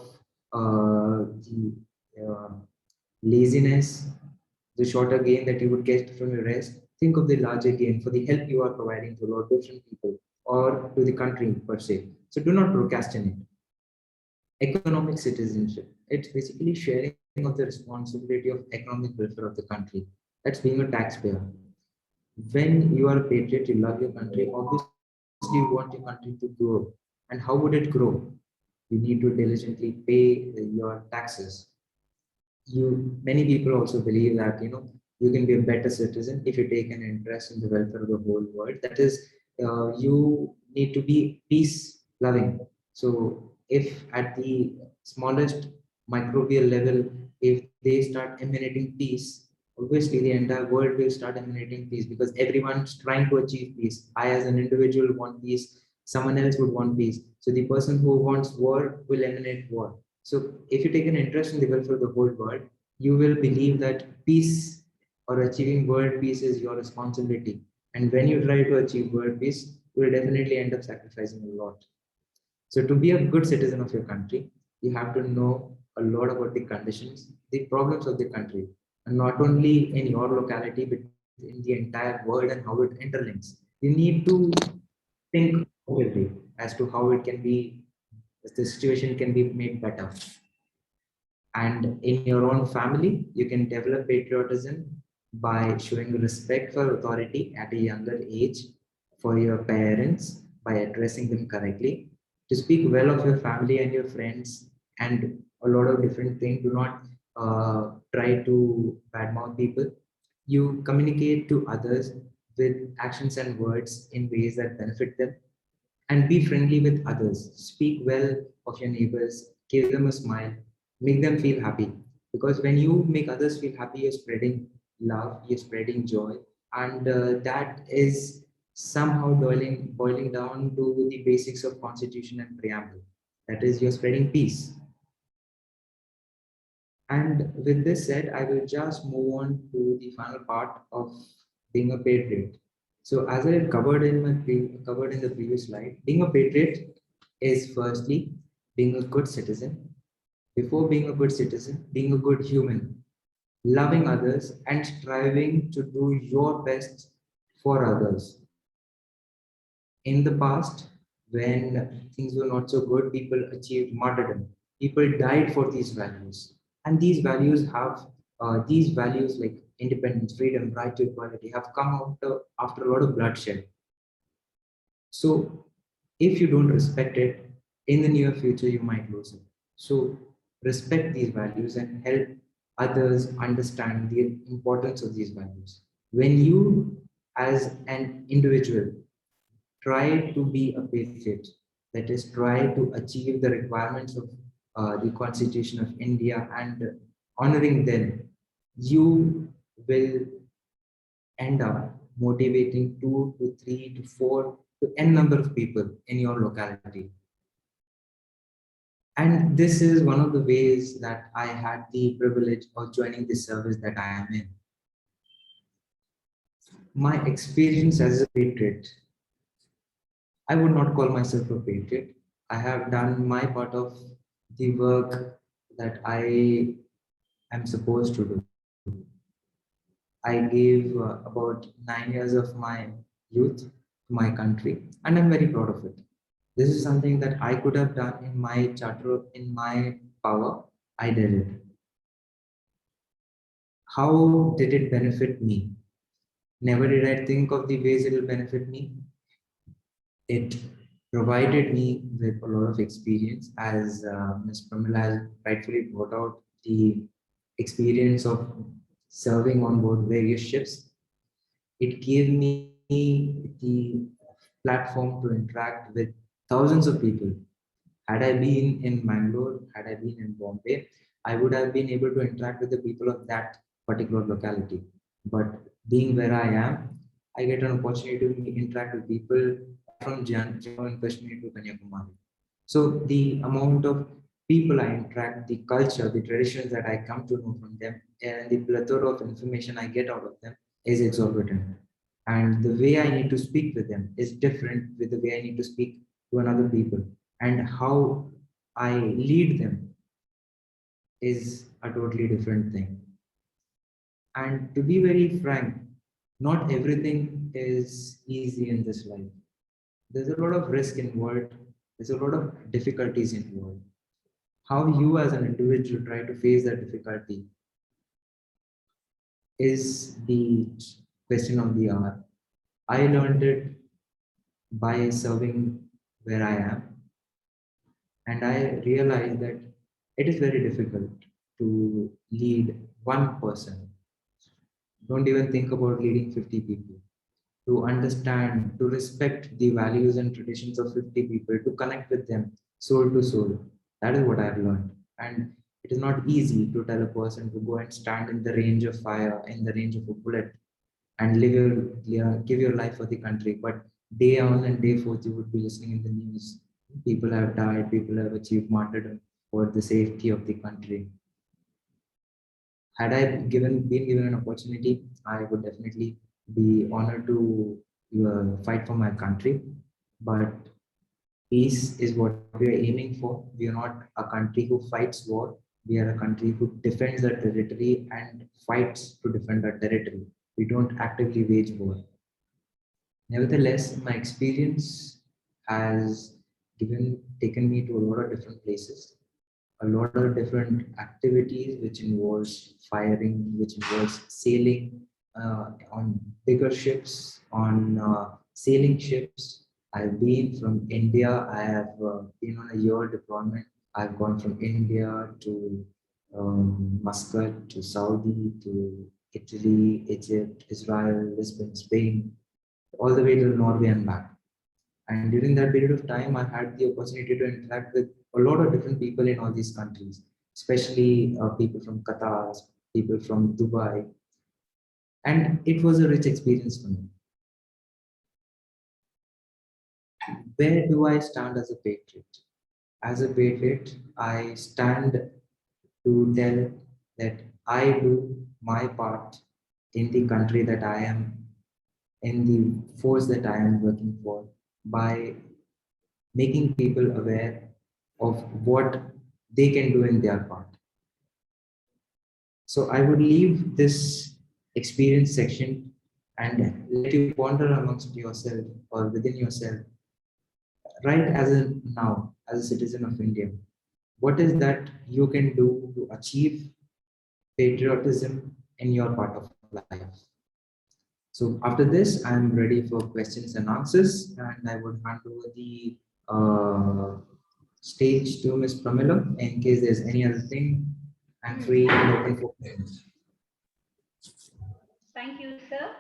the laziness, the shorter gain that you would get from your rest. Think of the larger gain for the help you are providing to a lot of different people or to the country per se. So do not procrastinate. Economic citizenship. It's basically sharing of the responsibility of economic welfare of the country. That's being a taxpayer. When you are a patriot, you love your country, obviously you want your country to grow. And how would it grow? You need to diligently pay your taxes. Many people also believe that you can be a better citizen if you take an interest in the welfare of the whole world. That is, you need to be peace loving. So if at the smallest microbial level, if they start emanating peace, obviously the entire world will start emanating peace because everyone's trying to achieve peace. I as an individual want peace, someone else would want peace. So the person who wants war will emanate war. So if you take an interest in the welfare of the whole world, you will believe that peace or achieving world peace is your responsibility. And when you try to achieve world peace, you will definitely end up sacrificing a lot. So to be a good citizen of your country, you have to know a lot about the conditions, the problems of the country, and not only in your locality, but in the entire world and how it interlinks. You need to think positively as to how it can be, the situation can be made better. And in your own family, you can develop patriotism by showing respect for authority at a younger age, for your parents by addressing them correctly, to speak well of your family and your friends, and a lot of different things. Do not try to badmouth people. You communicate to others with actions and words in ways that benefit them, and be friendly with others. Speak well of your neighbors, give them a smile, make them feel happy. Because when you make others feel happy, you're spreading love, you're spreading joy, and that is somehow boiling down to the basics of constitution and preamble. That is, you're spreading peace. And with this said, I will just move on to the final part of being a patriot. So as I covered in covered in the previous slide, being a patriot is firstly being a good citizen. Before being a good citizen, being a good human, loving others and striving to do your best for others. In the past, when things were not so good, people achieved martyrdom. People died for these values, and these values like independence, freedom, right to equality have come out after a lot of bloodshed. So If you don't respect it, in the near future, you might lose it. So respect these values and help others understand the importance of these values. When you, as an individual, try to be a patriot, that is, try to achieve the requirements of the Constitution of India and honoring them, you will end up motivating 2 to 3 to 4 to n number of people in your locality. And this is one of the ways that I had the privilege of joining the service that I am in. My experience as a patriot, I would not call myself a patriot. I have done my part of the work that I am supposed to do. I gave about 9 years of my youth to my country, and I'm very proud of it. This is something that I could have done in my charter, in my power. I did it. How did it benefit me? Never did I think of the ways it will benefit me. It provided me with a lot of experience, as Ms. Pramila has rightfully brought out the experience of serving on board various ships. It gave me the platform to interact with thousands of people. Had I been in Bangalore, had I been in Bombay, I would have been able to interact with the people of that particular locality. But being where I am, I get an opportunity to interact with people from Jammu and Kashmir to Kanyakumari. So the amount of people I interact, the culture, the traditions that I come to know from them, and the plethora of information I get out of them is exorbitant. And the way I need to speak with them is different with the way I need to speak to another people. And how I lead them is a totally different thing. And to be very frank, not everything is easy in this life. There's a lot of risk involved, there's a lot of difficulties involved. How you as an individual try to face that difficulty is the question of the hour. I learned it by serving where I am, and I realized that it is very difficult to lead one person. Don't even think about leading 50 people. To understand, to respect the values and traditions of 50 people, to connect with them soul to soul. That is what I've learned. And it is not easy to tell a person to go and stand in the range of fire, in the range of a bullet, and live your, yeah, give your life for the country. But day on and day forth, you would be listening in the news. People have died, people have achieved martyrdom for the safety of the country. Had I been given an opportunity, I would definitely be honored to fight for my country. But peace is what we are aiming for. We are not a country who fights war. We are a country who defends our territory and fights to defend our territory. We don't actively wage war. Nevertheless, my experience has taken me to a lot of different places, a lot of different activities which involves firing, which involves sailing on bigger ships, on sailing ships. I've been from India. I have been on a year deployment. I've gone from India to Muscat, to Saudi, to Italy, Egypt, Israel, Lisbon, Spain, all the way to Norway and back. And during that period of time, I had the opportunity to interact with a lot of different people in all these countries, especially people from Qatar, people from Dubai. And it was a rich experience for me. Where do I stand as a patriot? As a patriot, I stand to tell that I do my part in the country that I am, in the force that I am working for, by making people aware of what they can do in their part. So I would leave this experience section and let you ponder amongst yourself or within yourself, right as a now, as a citizen of India, what is that you can do to achieve patriotism in your part of life? So after this, I'm ready for questions and answers, and I would hand over the stage to Ms. Pramila in case there's any other thing. I'm free and open for questions. Thank you, sir,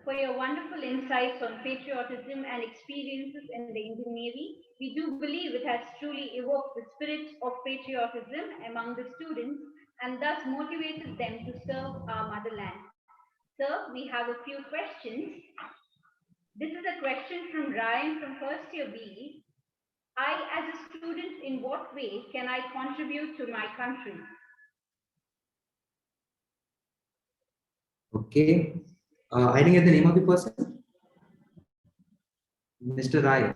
for your wonderful insights on patriotism and experiences in the Indian Navy. We do believe it has truly evoked the spirit of patriotism among the students and thus motivated them to serve our motherland. Sir, we have a few questions. This is a question from Ryan from first year B. I, as a student, in what way can I contribute to my country? Okay. I didn't get the name of the person. Mr. Rai.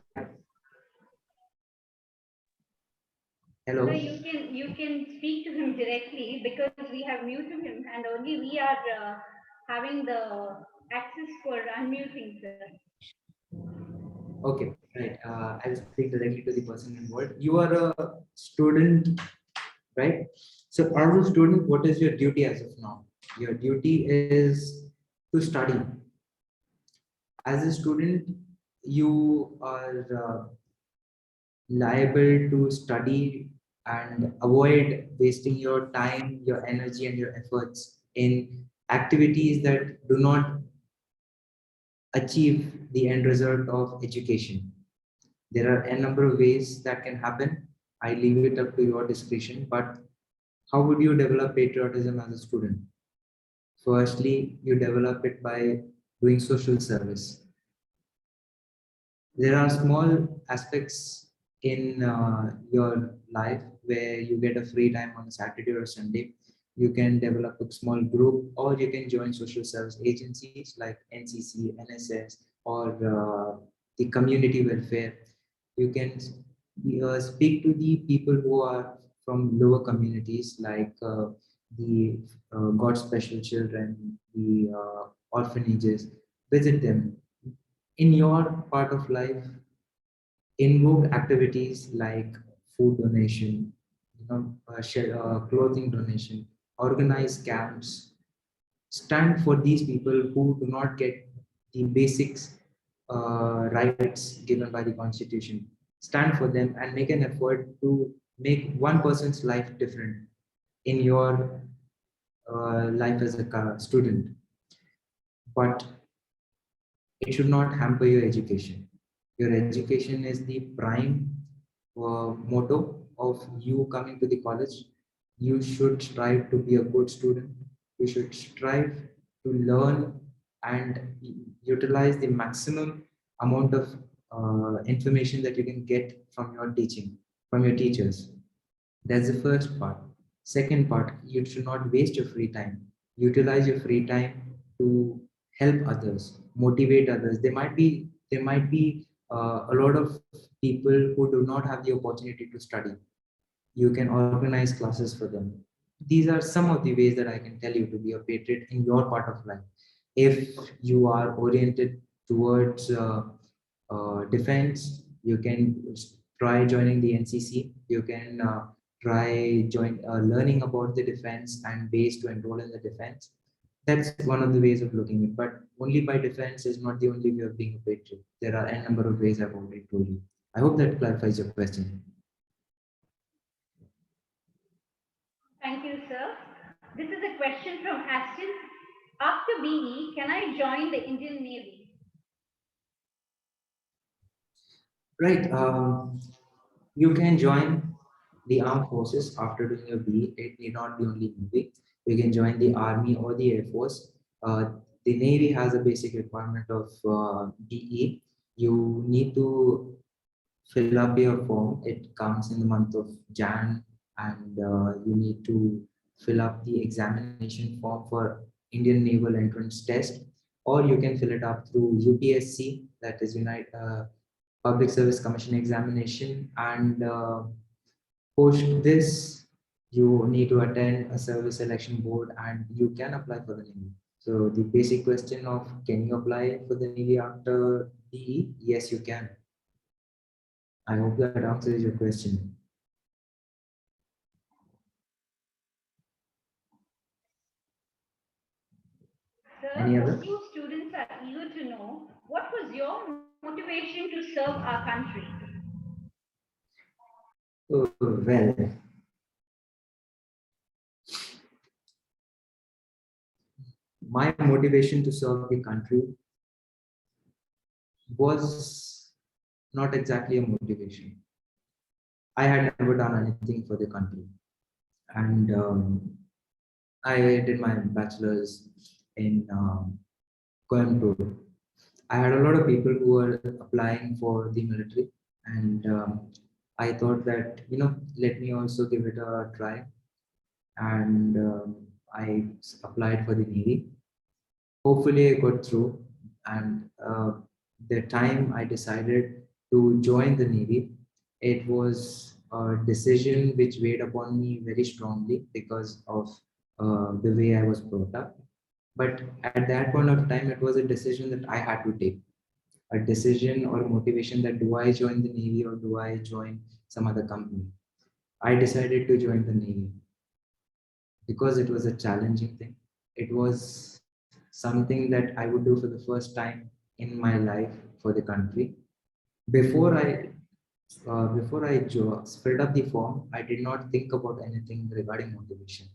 Hello. No, you can speak to him directly because we have muted him and only we are having the access for unmuting, sir. Okay. Right. I'll speak directly to the person involved. You are a student, right? So, as a student, what is your duty as of now? Your duty is to study. As a student, you are liable to study and avoid wasting your time, your energy, and your efforts in activities that do not achieve the end result of education. There are a number of ways that can happen. I leave it up to your discretion, but how would you develop patriotism as a student? Firstly, you develop it by doing social service. There are small aspects in your life where you get a free time on a Saturday or Sunday. You can develop a small group, or you can join social service agencies like NCC, NSS, or the community welfare. You can speak to the people who are from lower communities like the God's special children, the orphanages. Visit them. In your part of life, involve activities like food donation, clothing donation, organize camps, stand for these people who do not get the basics rights given by the constitution. Stand for them and make an effort to make one person's life different in your life as a student. But it should not hamper your education. Your education is the prime motto of you coming to the college. You should strive to be a good student. You should strive to learn and utilize the maximum amount of information that you can get from your teaching, from your teachers. That's the first part. Second part, you should not waste your free time. Utilize your free time to help others, motivate others. There might be a lot of people who do not have the opportunity to study. You can organize classes for them. These are some of the ways that I can tell you to be a patriot in your part of life. If you are oriented towards defense, you can try joining the NCC. You can try learning about the defense and ways to enroll in the defense. That's one of the ways of looking at. But only by defense is not the only way of being a patriot. There are a number of ways I've already told you. I hope that clarifies your question. Thank you, sir. This is a question from Aston. After BE, can I join the Indian Navy? Right. You can join the armed forces after doing your BE. It need not be only Navy. You can join the Army or the Air Force. The Navy has a basic requirement of BE. You need to fill up your form. It comes in the month of Jan, and you need to fill up the examination form for Indian Naval Entrance Test, or you can fill it up through UPSC, that is Public Service Commission examination, and post this, you need to attend a service selection board, and you can apply for the Navy. So the basic question of can you apply for the Navy after DE? Yes, you can. I hope that answers your question. Sir, Any a other? few students are eager to know what was your motivation to serve our country? Well, my motivation to serve the country was not exactly a motivation. I had never done anything for the country, and I did my bachelor's in Coimbatore. I had a lot of people who were applying for the military, and I thought that let me also give it a try, and I applied for the Navy. Hopefully, I got through, and the time I decided to join the Navy, it was a decision which weighed upon me very strongly because of the way I was brought up. But at that point of time, it was a decision that I had to take, a decision or motivation that do I join the Navy or do I join some other company. I decided to join the Navy because it was a challenging thing. It was something that I would do for the first time in my life for the country. Before I filled up the form, I did not think about anything regarding motivation.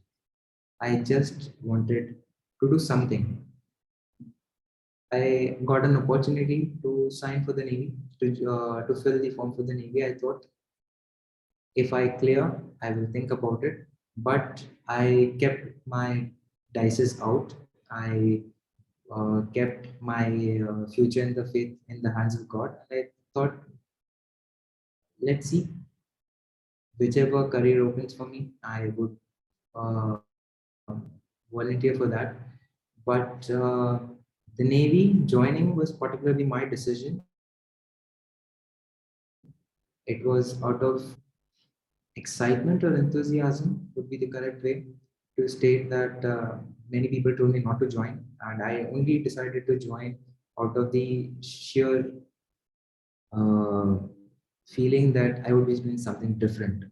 I just wanted to do something. I got an opportunity to sign for the Navy, to fill the form for the Navy. I thought if I clear, I will think about it. But I kept my dices out. I kept my future and the faith in the hands of God. I thought, let's see, whichever career opens for me, I would uh, volunteer for that. But the Navy joining was particularly my decision. It was out of excitement or enthusiasm, would be the correct way to state that many people told me not to join, and I only decided to join out of the sheer uh, feeling that I would be doing something different,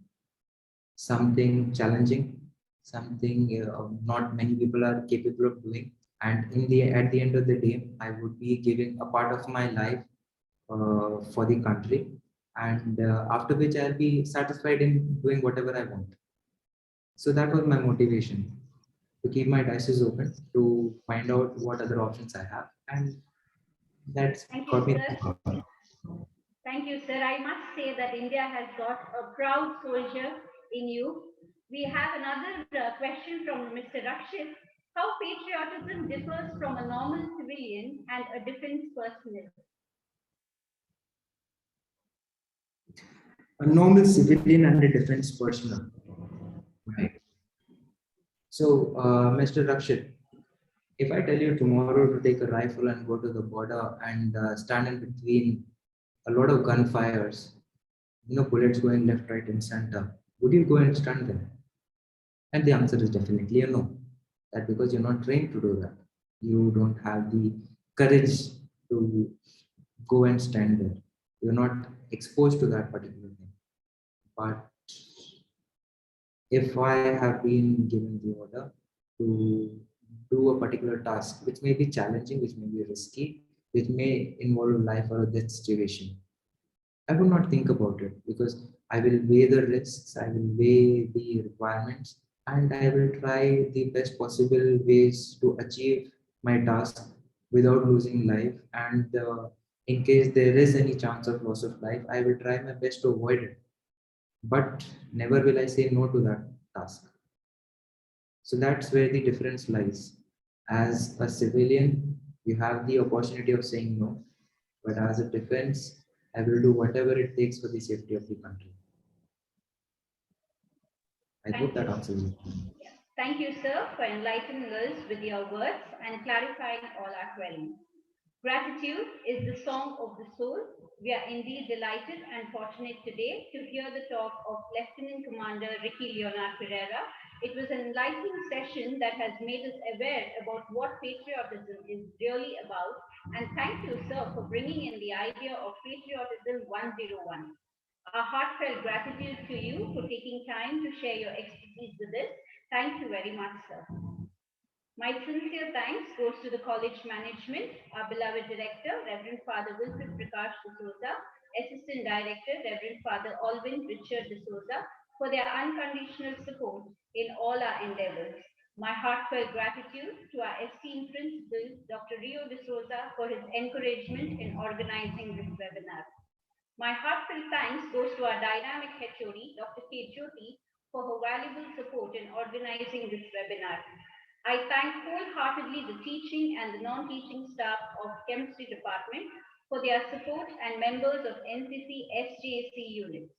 something challenging, something not many people are capable of doing. And at the end of the day, I would be giving a part of my life for the country, and after which I'll be satisfied in doing whatever I want. So that was my motivation, to keep my dices open, to find out what other options I have, and that's Thank you, got me sir. this far. Thank you, sir. I must say that India has got a proud soldier in you. We have another question from Mr. Rakshit. How patriotism differs from a normal civilian and a defense personnel? A normal civilian and a defense personnel. Right. So, Mr. Rakshit, if I tell you tomorrow to take a rifle and go to the border and stand in between a lot of gunfires, bullets going left, right, and center, would you go and stand there? And the answer is definitely a no. That because you're not trained to do that. You don't have the courage to go and stand there. You're not exposed to that particular thing. But if I have been given the order to do a particular task, which may be challenging, which may be risky, which may involve life or death situation, I would not think about it because I will weigh the risks, I will weigh the requirements, and I will try the best possible ways to achieve my task without losing life. And in case there is any chance of loss of life, I will try my best to avoid it. But never will I say no to that task. So that's where the difference lies. As a civilian, you have the opportunity of saying no, but as a defense, I will do whatever it takes for the safety of the country. I hope Thank that you. answers it. Thank you, sir, for enlightening us with your words and clarifying all our queries. Gratitude is the song of the soul. We are indeed delighted and fortunate today to hear the talk of Lieutenant Commander Ricky Leonard Pereira. It was an enlightening session that has made us aware about what patriotism is really about. And thank you, sir, for bringing in the idea of Patriotism 101. Our heartfelt gratitude to you for taking time to share your expertise with us. Thank you very much, sir. My sincere thanks goes to the college management, our beloved director, Reverend Father Wilfred Prakash D'Souza, Assistant Director, Reverend Father Alvin Richard D'Souza, for their unconditional support in all our endeavors. My heartfelt gratitude to our esteemed principal, Dr. Rio D'Souza, for his encouragement in organizing this webinar. My heartfelt thanks goes to our dynamic HOD, Dr. K. Jyoti, for her valuable support in organizing this webinar. I thank wholeheartedly the teaching and the non-teaching staff of Chemistry Department for their support and members of NCC SJC units.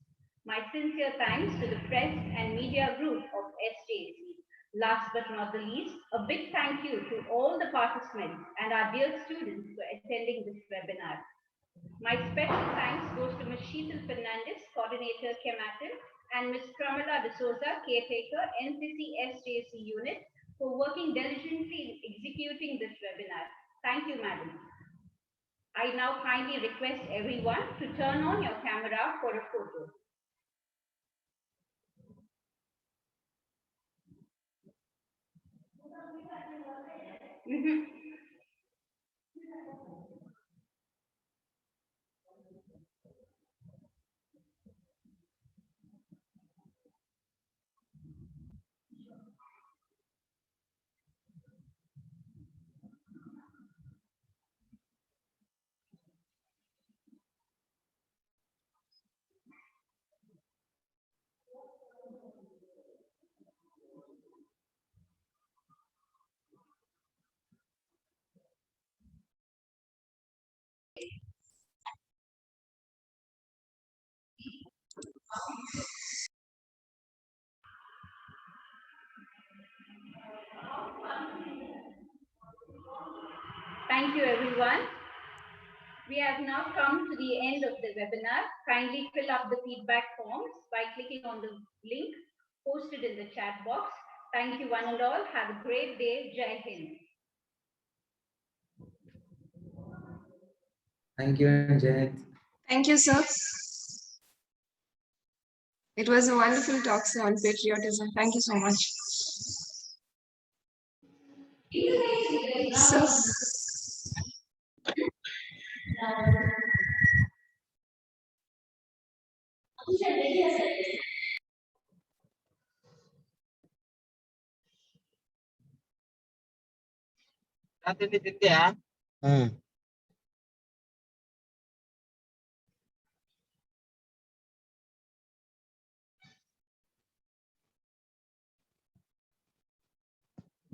My sincere thanks to the press and media group of SJC. Last but not the least, a big thank you to all the participants and our dear students for attending this webinar. My special thanks goes to Ms. Sheetal Fernandez, Coordinator Chematin, and Ms. Pramila D'Souza, Caretaker, NCC SJC Unit, for working diligently in executing this webinar. Thank you, Madam. I now kindly request everyone to turn on your camera for a photo. Thank you, everyone. We have now come to the end of the webinar. Kindly fill up the feedback forms by clicking on the link posted in the chat box. Thank you, one and all. Have a great day. Jai Hind. Thank you, and Jai. Thank you, sir. It was a wonderful talk, sir, on patriotism. Thank you so much. Sir.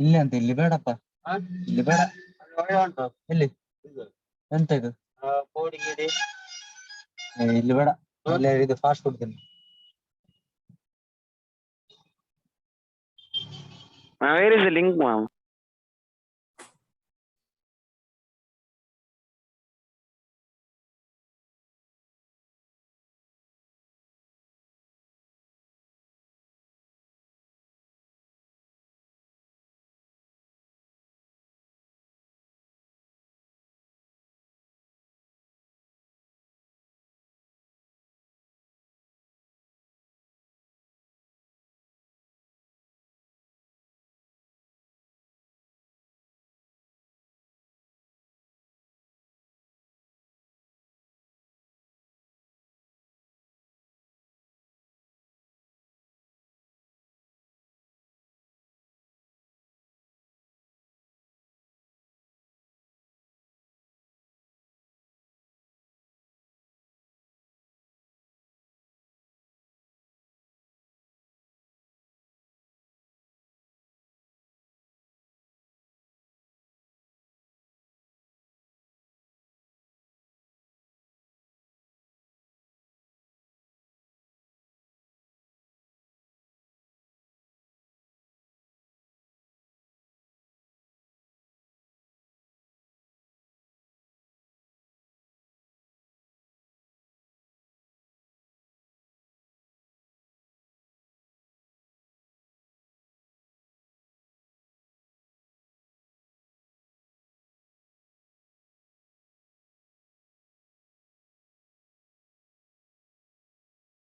ಇಲ್ಲ ಅಂತ ಇಲ್ಲಿ ಬೇಡಪ್ಪ ಇಲ್ಲಿ ಬೇಡ ಉಂಟು ಇಲ್ಲಿ ಎಂತ ಇದು ಇಲ್ಲಿ ಬೇಡ ಅಲ್ಲೇ ಇದು ಫಾಸ್ಟ್ ಫುಡ್ ತಿನ್ನು Where is the link, ma'am?